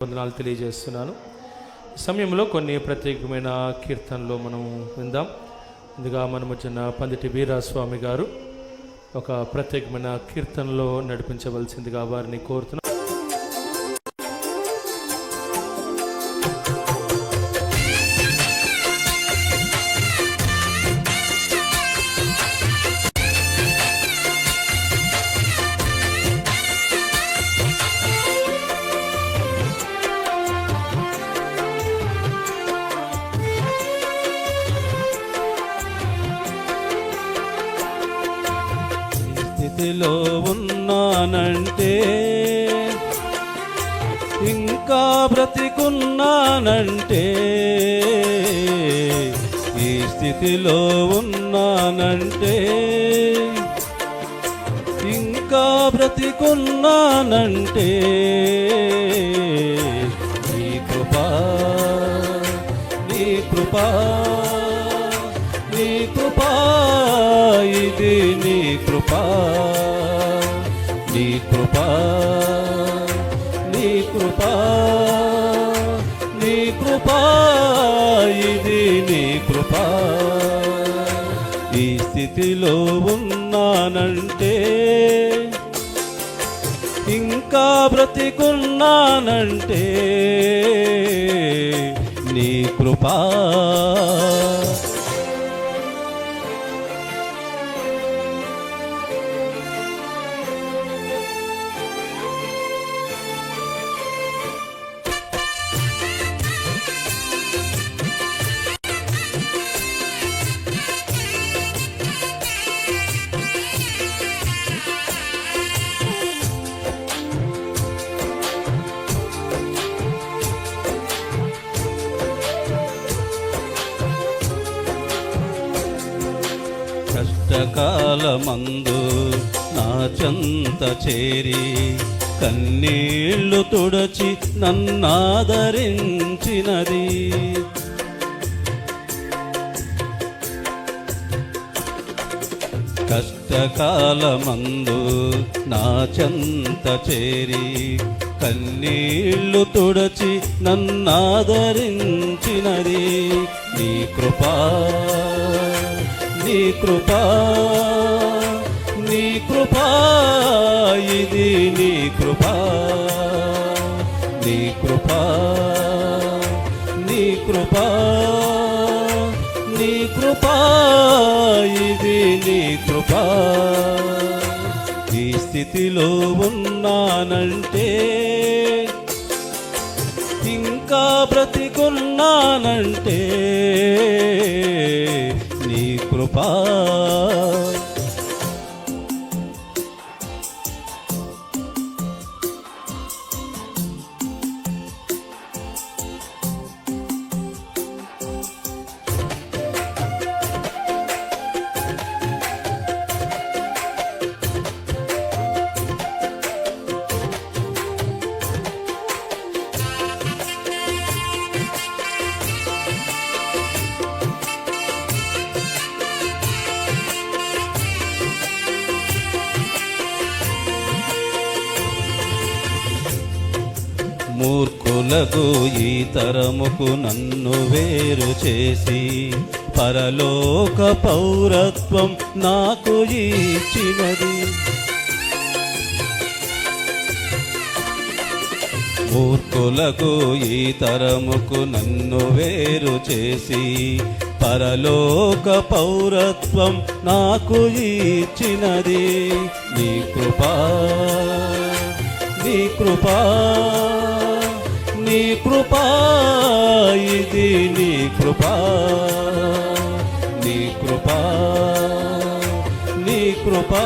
వందనాలు తెలియజేస్తున్నాను. సమయంలో కొన్ని ప్రత్యేకమైన కీర్తనలు మనం విందాం. ముందుగా మన మధ్యన పందిటి వీరాస్వామి గారు ఒక ప్రత్యేకమైన కీర్తనలో నడిపించవలసిందిగా వారిని కోరుతున్నాను. స్థితిలో ఉన్నానంటే, ఇంకా బ్రతికున్నానంటే, ఈ స్థితిలో ఉన్నానంటే, ఇంకా బ్రతికున్నానంటే, నీ కృపా నీ కృపా నీ కృపా, ఇది నీ కృపా నీ కృపా నీ కృపా నీ కృపా, ఇది నీ కృపా. ఈ స్థితిలో ఉన్నానంటే, ఇంకా బ్రతికున్నానంటే, నీ కృపా. కష్టకాలమందు నా చెంత చేరి, కన్నీళ్లు తుడచి నన్నాదరించినది. కష్టకాలమందు నా చెంత చేరి, కన్నీళ్లు తుడచి నన్నాదరించినది. నీ కృపా నీ కృపా నీ కృపా, ఇది నీ కృపా నీ కృపా నీ కృపా నీ కృపా, ఇది నీ కృపా. ఈ స్థితిలో ఉన్నానంటే, ఇంకా బ్రతికున్నానంటే, నీ కృపా. మూర్ఖులకు ఈ తరముకు నన్ను వేరు చేసి, పరలోక పౌరత్వం నాకు ఇచ్చినది. మూర్ఖులకు ఈ తరముకు నన్ను వేరు చేసి, పరలోక పౌరత్వం నాకు ఇచ్చినది. నీ కృపా నీ కృపా నీ కృపా, ఇది నీ కృపా నీ కృపా నీ కృపా.